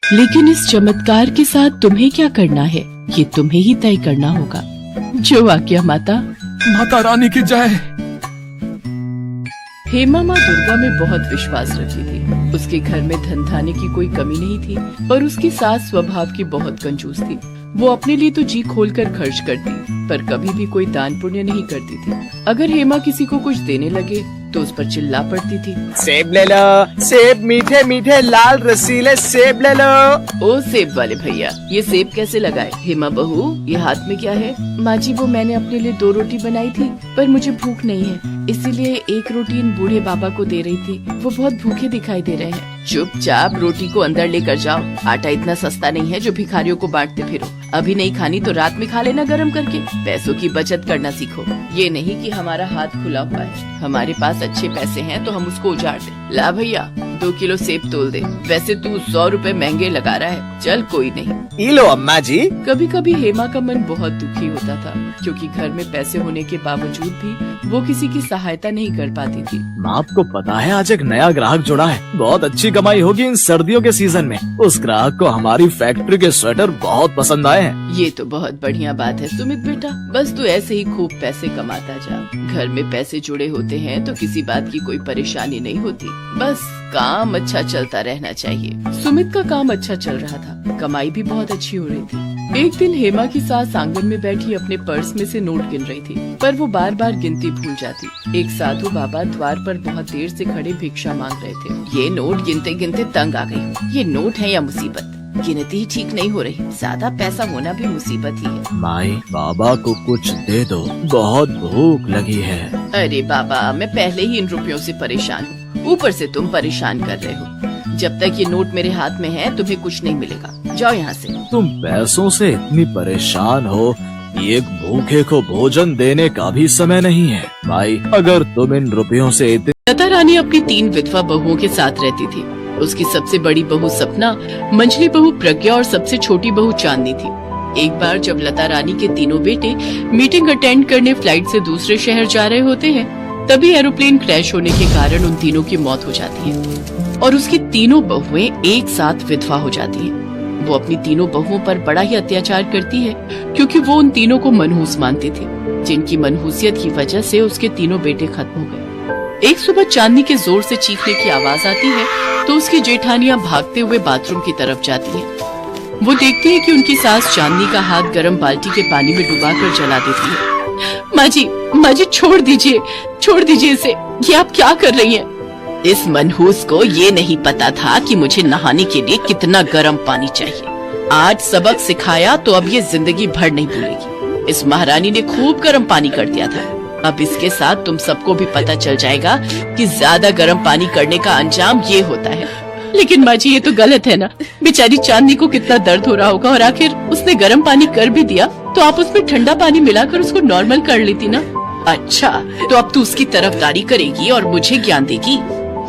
लेकिन इस चमत्कार के साथ तुम्हें क्या करना है, ये तुम्हें ही तय करना होगा। जो आज्ञा माता। माता रानी की जय। हेमा माँ दुर्गा में बहुत विश्वास रखती थी। उसके घर में धन धान्य की कोई कमी नहीं थी, पर उसकी सास स्वभाव की बहुत कंजूस थी। वो अपने लिए तो जी खोलकर खर्च करती, पर कभी भी कोई दान पुण्य नहीं करती थी। अगर हेमा किसी को कुछ देने लगे तो उस पर चिल्ला पड़ती थी, सेब ले लो, सेब मीठे मीठे लाल रसीले सेब ले लो। ओ सेब वाले भैया, ये सेब कैसे लगाए? हेमा बहू, ये हाथ में क्या है? माँ जी, वो मैंने अपने लिए 2 रोटी बनाई थी, पर मुझे भूख नहीं है, इसीलिए 1 रोटी इन बूढ़े बाबा को दे रही थी। वो बहुत भूखे दिखाई दे रहे हैं। चुपचाप रोटी को अंदर लेकर जाओ। आटा इतना सस्ता नहीं है जो भिखारियों को बांटते फिरो। अभी नहीं खानी तो रात में खा लेना गरम करके। पैसों की बचत करना सीखो। ये नहीं कि हमारा हाथ खुला हुआ है, हमारे पास अच्छे पैसे हैं तो हम उसको उजाड़ दें। ला भैया, 2 किलो सेब तोल दे। वैसे तू 100 रुपए महंगे लगा रहा है। चल कोई नहीं। ये लो अम्मा जी। कभी कभी हेमा का मन बहुत दुखी होता था, क्योंकि घर में पैसे होने के बावजूद भी वो किसी की सहायता नहीं कर पाती थी। माँ, आपको पता है आज एक नया ग्राहक जुड़ा है। बहुत अच्छी कमाई होगी इन सर्दियों के सीजन में। उस ग्राहक को हमारी फैक्ट्री के स्वेटर बहुत पसंद आए हैं। ये तो बहुत बढ़िया बात है सुमित बेटा, बस तू ऐसे ही खूब पैसे कमाता जा। घर में पैसे जुड़े होते हैं तो किसी बात की कोई परेशानी नहीं होती, बस काम अच्छा चलता रहना चाहिए। सुमित का काम अच्छा चल रहा था, कमाई भी बहुत अच्छी हो रही थी। एक दिन हेमा की सास आंगन में बैठी अपने पर्स में से नोट गिन रही थी, पर वो बार बार गिनती भूल जाती। एक साधु बाबा द्वार पर बहुत देर से खड़े भिक्षा मांग रहे थे। ये नोट गिनते गिनते तंग आ गई। ये नोट है या मुसीबत? गिनती ही ठीक नहीं हो रही, ज्यादा पैसा होना भी मुसीबत ही है। माई, बाबा को कुछ दे दो, बहुत भूख लगी है। अरे बाबा, मैं पहले ही इन रुपयों से परेशान हूँ, ऊपर से तुम परेशान कर रहे हो। जब तक ये नोट मेरे हाथ में है तुम्हें कुछ नहीं मिलेगा। जाओ यहाँ से। तुम पैसों से इतनी परेशान हो, एक भूखे को भोजन देने का भी समय नहीं है। माई, अगर तुम इन रुपयों से लता रानी अपनी 3 विधवा बहुओं के साथ रहती थी। उसकी सबसे बड़ी बहू सपना, मंझली बहू प्रज्ञा और सबसे छोटी बहू चांदनी थी। एक बार जब लता रानी के तीनों बेटे मीटिंग अटेंड करने फ्लाइट से दूसरे शहर जा रहे होते हैं, तभी एरोप्लेन क्रैश होने के कारण उन तीनों की मौत हो जाती है और उसकी तीनों बहुएं एक साथ विधवा हो जाती हैं। वो अपनी तीनों बहुओं पर बड़ा ही अत्याचार करती है, क्योंकि वो उन तीनों को मनहूस मानती थी, जिनकी मनहूसियत की वजह से उसके तीनों बेटे खत्म हो गए। एक सुबह चांदनी के जोर से चीखने की आवाज आती है तो उसकी जेठानियां भागते हुए बाथरूम की तरफ जाती हैं। वो देखती है कि उनकी सास चांदनी का हाथ गर्म बाल्टी के पानी में डुबाकर जला देती है। माँ जी छोड़ दीजिए इसे, ये आप क्या कर रही हैं? इस मनहूस को ये नहीं पता था कि मुझे नहाने के लिए कितना गर्म पानी चाहिए। आज सबक सिखाया तो अब ये जिंदगी भर नहीं भूलेगी। इस महारानी ने खूब गर्म पानी कर दिया था। अब इसके साथ तुम सबको भी पता चल जाएगा कि ज्यादा गर्म पानी करने का अंजाम ये होता है। लेकिन माँ जी, ये तो गलत है ना। बेचारी चांदनी को कितना दर्द हो रहा होगा, और आखिर उसने गर्म पानी कर भी दिया तो आप उसमें ठंडा पानी मिलाकर उसको नॉर्मल कर लेती ना। अच्छा, तो अब तू उसकी तरफदारी करेगी और मुझे ज्ञान देगी।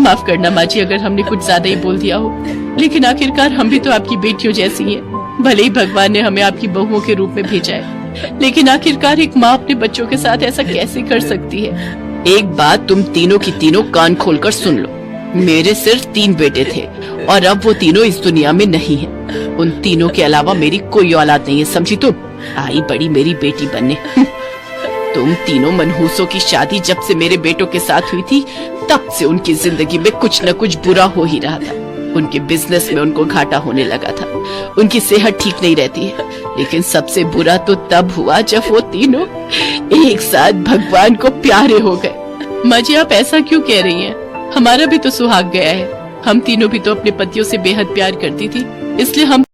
माफ करना माँ जी अगर हमने कुछ ज्यादा ही बोल दिया हो, लेकिन आखिरकार हम भी तो आपकी बेटियों जैसी हैं। भले ही भगवान ने हमें आपकी बहुओं के रूप में भेजा है, लेकिन आखिरकार एक माँ अपने बच्चों के साथ ऐसा कैसे कर सकती है? एक बात तुम तीनों की तीनों कान खोलकर सुन लो। मेरे सिर्फ 3 बेटे थे और अब वो तीनों इस दुनिया में नहीं हैं। उन तीनों के अलावा मेरी कोई औलाद नहीं है, समझी तुम? आई बड़ी मेरी बेटी बनने। तुम तीनों मनहूसों की शादी जब से मेरे बेटों के साथ हुई थी, तब से उनकी जिंदगी में कुछ न कुछ बुरा हो ही रहा था। उनके बिजनेस में उनको घाटा होने लगा था, उनकी सेहत ठीक नहीं रहती है। लेकिन सबसे बुरा तो तब हुआ जब वो तीनों एक साथ भगवान को प्यारे हो गए। माँ जी, आप ऐसा क्यों कह रही हैं? हमारा भी तो सुहाग गया है। हम तीनों भी तो अपने पतियों से बेहद प्यार करती थी, इसलिए हम